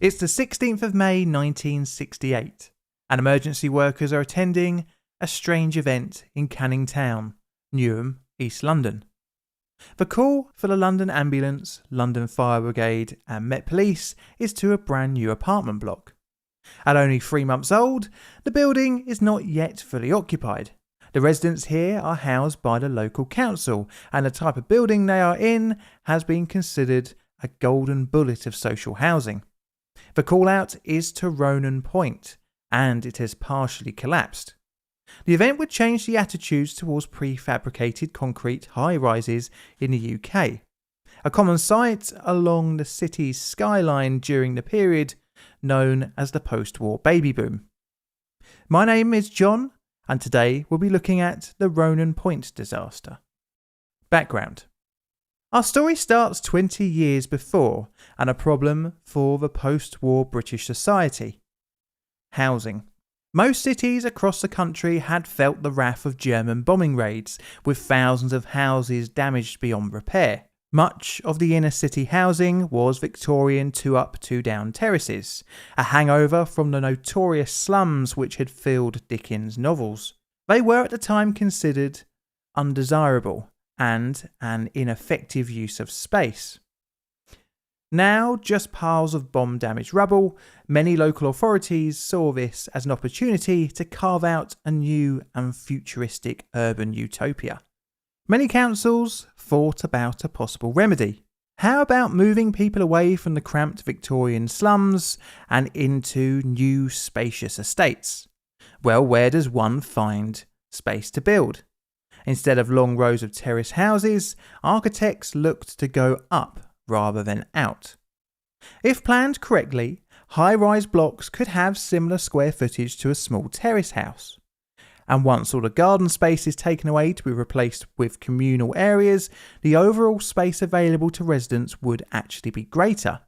It's the 16th of May 1968, and emergency workers are attending a strange event in Canning Town, Newham, East London. The call for the London Ambulance, London Fire Brigade and Met Police is to a brand new apartment block. At only 3 months old, the building is not yet fully occupied. The residents here are housed by the local council, and the type of building they are in has been considered a golden bullet of social housing. The call out is to Ronan Point, and it has partially collapsed. The event would change the attitudes towards prefabricated concrete high-rises in the UK, a common sight along the city's skyline during the period known as the post-war baby boom. My name is John, and today we'll be looking at the Ronan Point disaster. Background. Our story starts 20 years before, and a problem for the post-war British society. Housing. Most cities across the country had felt the wrath of German bombing raids, with thousands of houses damaged beyond repair. Much of the inner city housing was Victorian 2-up, 2-down terraces, a hangover from the notorious slums which had filled Dickens' novels. They were at the time considered undesirable and an ineffective use of space. Now just piles of bomb-damaged rubble, many local authorities saw this as an opportunity to carve out a new and futuristic urban utopia. Many councils thought about a possible remedy. How about moving people away from the cramped Victorian slums and into new spacious estates? Well, where does one find space to build? Instead of long rows of terrace houses, architects looked to go up rather than out. If planned correctly, high-rise blocks could have similar square footage to a small terrace house. And once all the garden space is taken away to be replaced with communal areas, the overall space available to residents would actually be greater.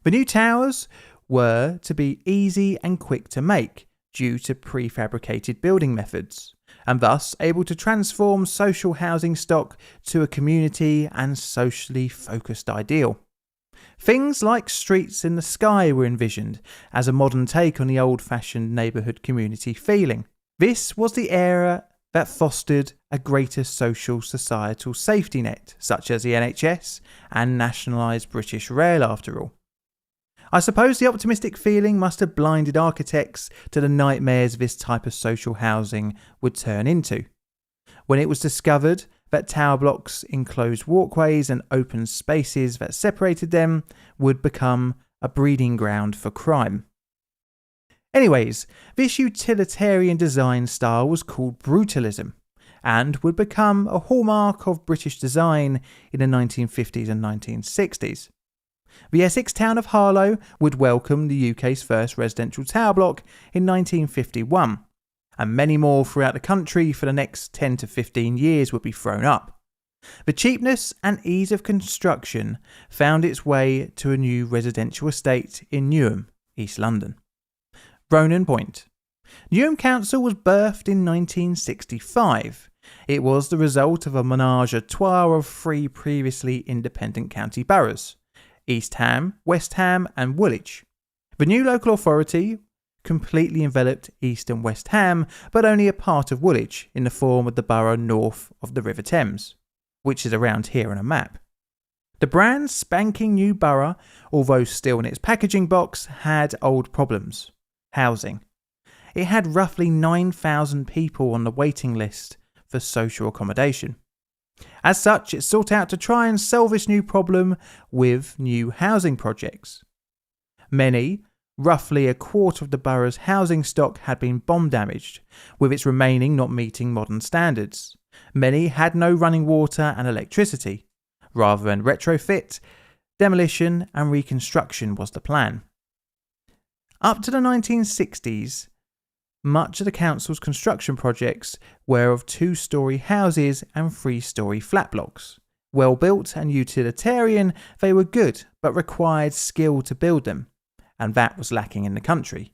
The new towers were to be easy and quick to make due to prefabricated building methods, and thus able to transform social housing stock to a community and socially focused ideal. Things like streets in the sky were envisioned as a modern take on the old-fashioned neighbourhood community feeling. This was the era that fostered a greater social societal safety net, such as the NHS and nationalised British Rail after all. I suppose the optimistic feeling must have blinded architects to the nightmares this type of social housing would turn into. When it was discovered that tower blocks, enclosed walkways and open spaces that separated them would become a breeding ground for crime. Anyways, this utilitarian design style was called brutalism and would become a hallmark of British design in the 1950s and 1960s. The Essex town of Harlow would welcome the UK's first residential tower block in 1951, and many more throughout the country for the next 10 to 15 years would be thrown up. The cheapness and ease of construction found its way to a new residential estate in Newham, East London. Ronan Point. Newham Council was birthed in 1965. It was the result of a menage a trois of 3 previously independent county boroughs: East Ham, West Ham and Woolwich. The new local authority completely enveloped East and West Ham, but only a part of Woolwich in the form of the borough north of the River Thames, which is around here on a map. The brand spanking new borough, although still in its packaging box, had old problems. Housing. It had roughly 9,000 people on the waiting list for social accommodation. As such, it sought out to try and solve this new problem with new housing projects. Many, roughly a quarter of the borough's housing stock had been bomb damaged, with its remaining not meeting modern standards. Many had no running water and electricity. Rather than retrofit, demolition and reconstruction was the plan. Up to the 1960s, much of the council's construction projects were of 2-storey houses and 3-storey flat blocks. Well built and utilitarian, they were good, but required skill to build them, and that was lacking in the country.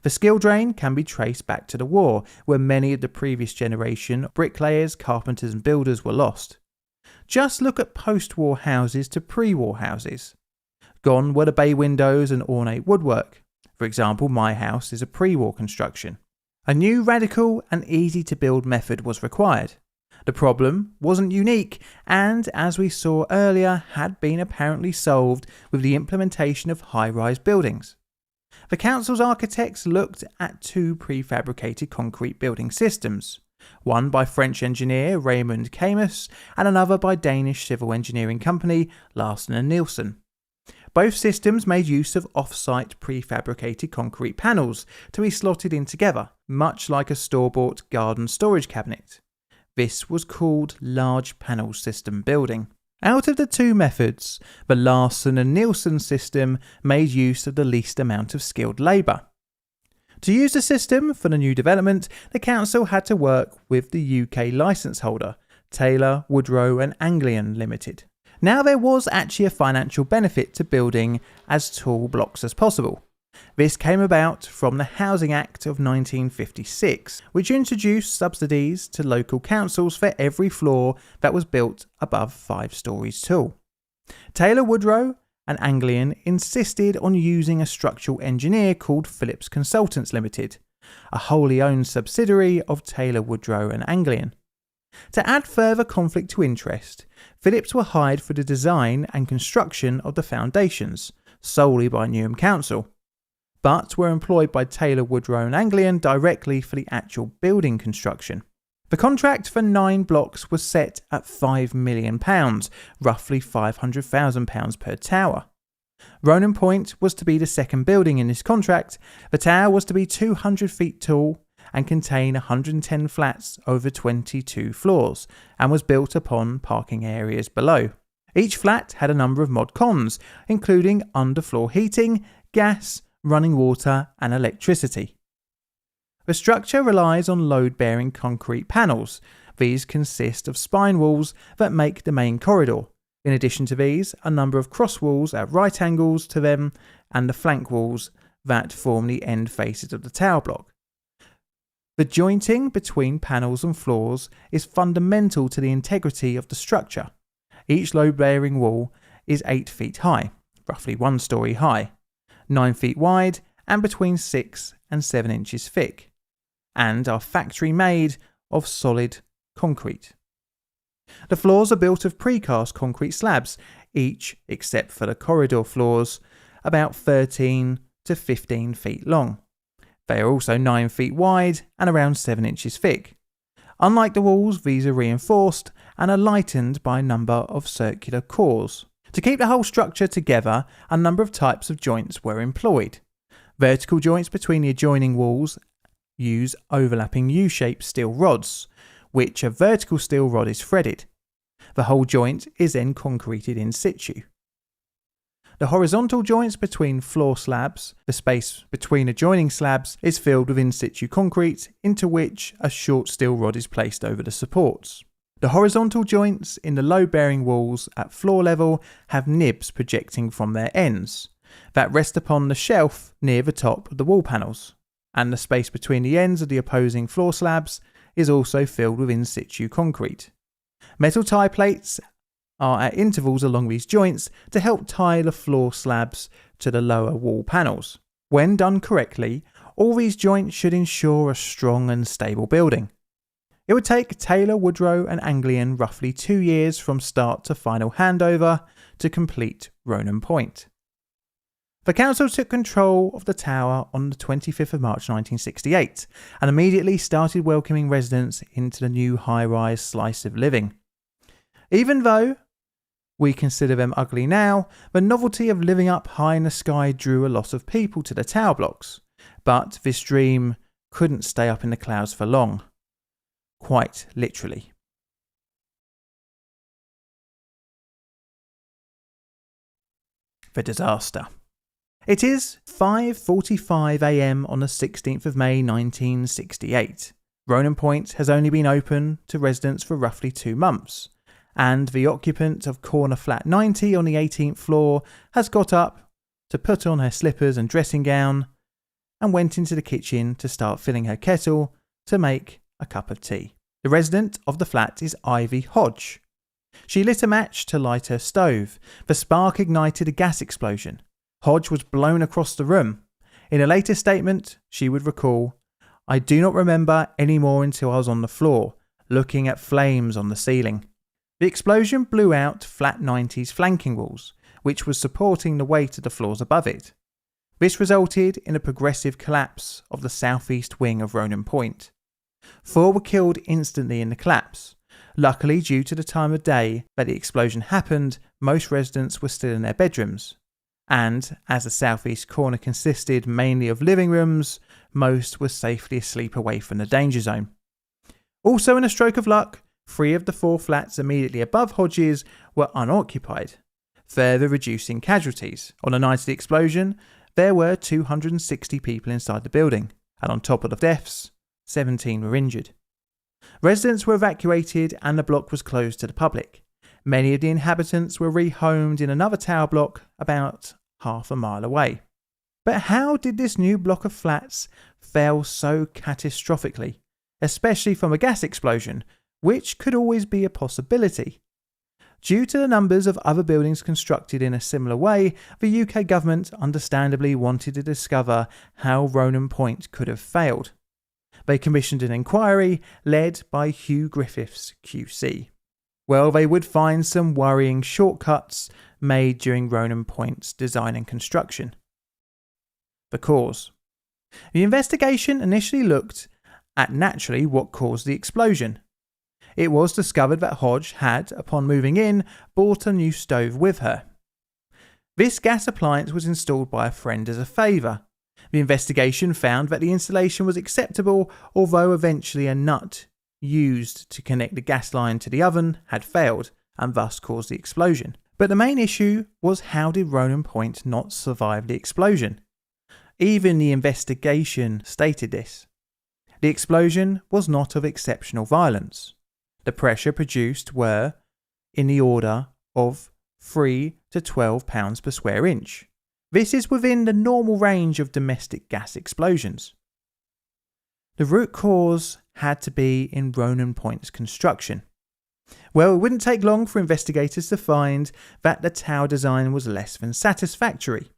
The skill drain can be traced back to the war, where many of the previous generation bricklayers, carpenters and builders were lost. Just look at post-war houses to pre-war houses. Gone were the bay windows and ornate woodwork. For example, my house is a pre-war construction. A new, radical and easy to build method was required. The problem wasn't unique and, as we saw earlier, had been apparently solved with the implementation of high-rise buildings. The council's architects looked at two prefabricated concrete building systems, one by French engineer Raymond Camus and another by Danish civil engineering company Larsen & Nielsen. Both systems made use of off-site prefabricated concrete panels to be slotted in together, much like a store-bought garden storage cabinet. This was called large panel system building. Out of the two methods, the Larsen & Nielsen system made use of the least amount of skilled labour. To use the system for the new development, the council had to work with the UK licence holder, Taylor, Woodrow and Anglian Limited. Now there was actually a financial benefit to building as tall blocks as possible. This came about from the Housing Act of 1956, which introduced subsidies to local councils for every floor that was built above 5 stories tall. Taylor, Woodrow and Anglian insisted on using a structural engineer called Phillips Consultants Limited, a wholly owned subsidiary of Taylor, Woodrow and Anglian. To add further conflict to interest, Phillips were hired for the design and construction of the foundations, solely by Newham Council, but were employed by Taylor, Woodrow and Anglian directly for the actual building construction. The contract for 9 blocks was set at £5 million, roughly £500,000 per tower. Ronan Point was to be the second building in this contract. The tower was to be 200 feet tall and contain 110 flats over 22 floors and was built upon parking areas below. Each flat had a number of mod cons, including underfloor heating, gas, running water and electricity. The structure relies on load-bearing concrete panels. These consist of spine walls that make the main corridor. In addition to these, a number of cross walls at right angles to them and the flank walls that form the end faces of the tower block. The jointing between panels and floors is fundamental to the integrity of the structure. Each load-bearing wall is 8 feet high, roughly 1 story high, 9 feet wide and between 6 and 7 inches thick, and are factory made of solid concrete. The floors are built of precast concrete slabs, each, except for the corridor floors, about 13 to 15 feet long. They are also 9 feet wide and around 7 inches thick. Unlike the walls, these are reinforced and are lightened by a number of circular cores. To keep the whole structure together, a number of types of joints were employed. Vertical joints between the adjoining walls use overlapping U-shaped steel rods, which a vertical steel rod is threaded. The whole joint is then concreted in situ. The horizontal joints between floor slabs, the space between adjoining slabs, is filled with in situ concrete, into which a short steel rod is placed over the supports. The horizontal joints in the load-bearing walls at floor level have nibs projecting from their ends that rest upon the shelf near the top of the wall panels, and the space between the ends of the opposing floor slabs is also filled with in situ concrete. Metal tie plates are at intervals along these joints to help tie the floor slabs to the lower wall panels. When done correctly, all these joints should ensure a strong and stable building. It would take Taylor, Woodrow and Anglian roughly 2 years from start to final handover to complete Ronan Point. The council took control of the tower on the 25th of March 1968 and immediately started welcoming residents into the new high-rise slice of living. Even though we consider them ugly now, the novelty of living up high in the sky drew a lot of people to the tower blocks. But this dream couldn't stay up in the clouds for long. Quite literally. The disaster. It is 5:45 a.m. on the 16th of May 1968. Ronan Point has only been open to residents for roughly 2 months, and the occupant of corner flat 90 on the 18th floor has got up to put on her slippers and dressing gown and went into the kitchen to start filling her kettle to make a cup of tea. The resident of the flat is Ivy Hodge. She lit a match to light her stove. The spark ignited a gas explosion. Hodge was blown across the room. In a later statement, she would recall, "I do not remember any more until I was on the floor, looking at flames on the ceiling." The explosion blew out Flat 90's flanking walls, which was supporting the weight of the floors above it. This resulted in a progressive collapse of the southeast wing of Ronan Point. 4 were killed instantly in the collapse. Luckily, due to the time of day that the explosion happened, most residents were still in their bedrooms. And, as the southeast corner consisted mainly of living rooms, most were safely asleep away from the danger zone. Also, in a stroke of luck, 3 of the 4 flats immediately above Hodges were unoccupied, further reducing casualties. On the night of the explosion, there were 260 people inside the building, and on top of the deaths, 17 were injured. Residents were evacuated and the block was closed to the public. Many of the inhabitants were rehomed in another tower block about half a mile away. But how did this new block of flats fail so catastrophically, especially from a gas explosion, which could always be a possibility? Due to the numbers of other buildings constructed in a similar way, the UK government understandably wanted to discover how Ronan Point could have failed. They commissioned an inquiry led by Hugh Griffiths QC. Well, they would find some worrying shortcuts made during Ronan Point's design and construction. The cause. The investigation initially looked at naturally what caused the explosion. It was discovered that Hodge had, upon moving in, bought a new stove with her. This gas appliance was installed by a friend as a favour. The investigation found that the installation was acceptable, although eventually a nut used to connect the gas line to the oven had failed and thus caused the explosion. But the main issue was, how did Ronan Point not survive the explosion? Even the investigation stated this. The explosion was not of exceptional violence. The pressure produced were in the order of 3 to 12 pounds per square inch. This is within the normal range of domestic gas explosions. The root cause had to be in Ronan Point's construction. Well, it wouldn't take long for investigators to find that the tower design was less than satisfactory.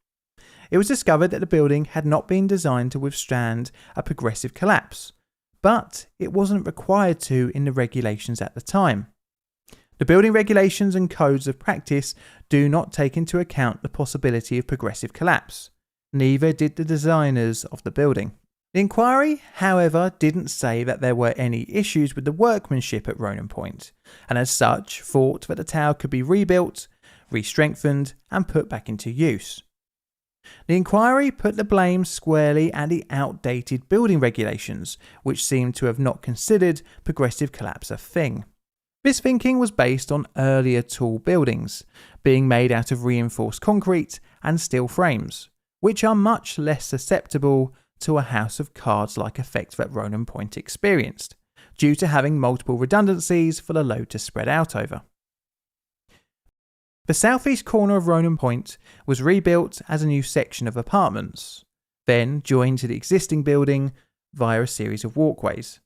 It was discovered that the building had not been designed to withstand a progressive collapse, but it wasn't required to in the regulations at the time. The building regulations and codes of practice do not take into account the possibility of progressive collapse. Neither did the designers of the building. The inquiry, however, didn't say that there were any issues with the workmanship at Ronan Point, and as such thought that the tower could be rebuilt, re-strengthened and put back into use. The inquiry put the blame squarely at the outdated building regulations, which seemed to have not considered progressive collapse a thing. This thinking was based on earlier tall buildings, being made out of reinforced concrete and steel frames, which are much less susceptible to a house of cards-like effect that Ronan Point experienced, due to having multiple redundancies for the load to spread out over. The southeast corner of Ronan Point was rebuilt as a new section of apartments, then joined to the existing building via a series of walkways.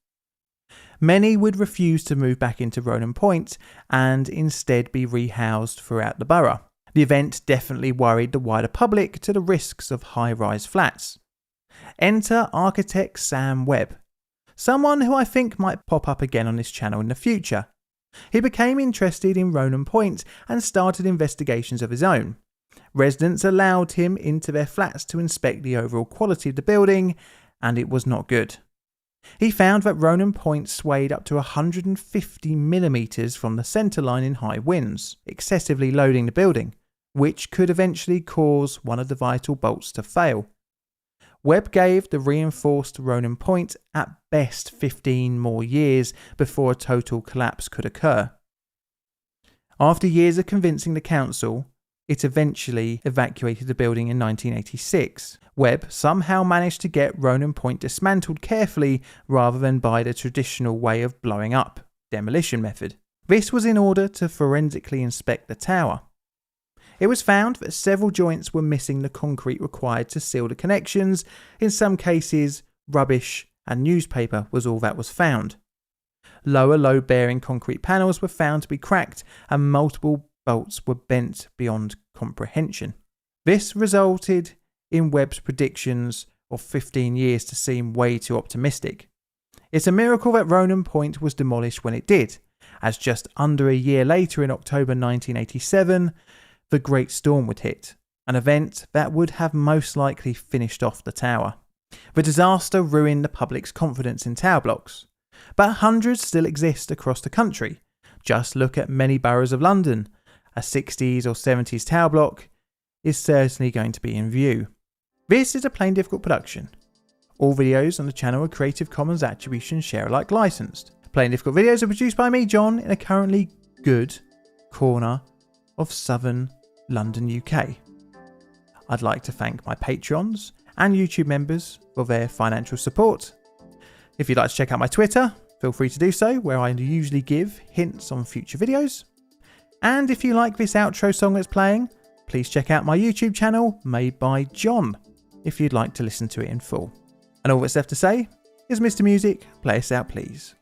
Many would refuse to move back into Ronan Point and instead be rehoused throughout the borough. The event definitely worried the wider public to the risks of high-rise flats. Enter architect Sam Webb, someone who I think might pop up again on this channel in the future. He became interested in Ronan Point and started investigations of his own. Residents allowed him into their flats to inspect the overall quality of the building, and it was not good. He found that Ronan Point swayed up to 150 millimeters from the centre line in high winds, excessively loading the building, which could eventually cause one of the vital bolts to fail. Webb gave the reinforced Ronan Point at best 15 more years before a total collapse could occur. After years of convincing the council, it eventually evacuated the building in 1986. Webb somehow managed to get Ronan Point dismantled carefully rather than by the traditional way of blowing up demolition method. This was in order to forensically inspect the tower. It was found that several joints were missing the concrete required to seal the connections. In some cases, rubbish and newspaper was all that was found. Lower load-bearing concrete panels were found to be cracked and multiple bolts were bent beyond comprehension. This resulted in Webb's predictions of 15 years to seem way too optimistic. It's a miracle that Ronan Point was demolished when it did, as just under a year later in October 1987, the Great Storm would hit, an event that would have most likely finished off the tower. The disaster ruined the public's confidence in tower blocks, but hundreds still exist across the country. Just look at many boroughs of London. A 60s or 70s tower block is certainly going to be in view. This is a Plain Difficult production. All videos on the channel are Creative Commons Attribution Share Alike licensed. Plain Difficult videos are produced by me, John, in a currently good corner of southern London, UK. I'd like to thank my patrons and YouTube members for their financial support. If you'd like to check out my Twitter, feel free to do so, where I usually give hints on future videos. And if you like this outro song that's playing, please check out my YouTube channel, Made by John, if you'd like to listen to it in full. And all that's left to say is, Mr. Music, play us out please.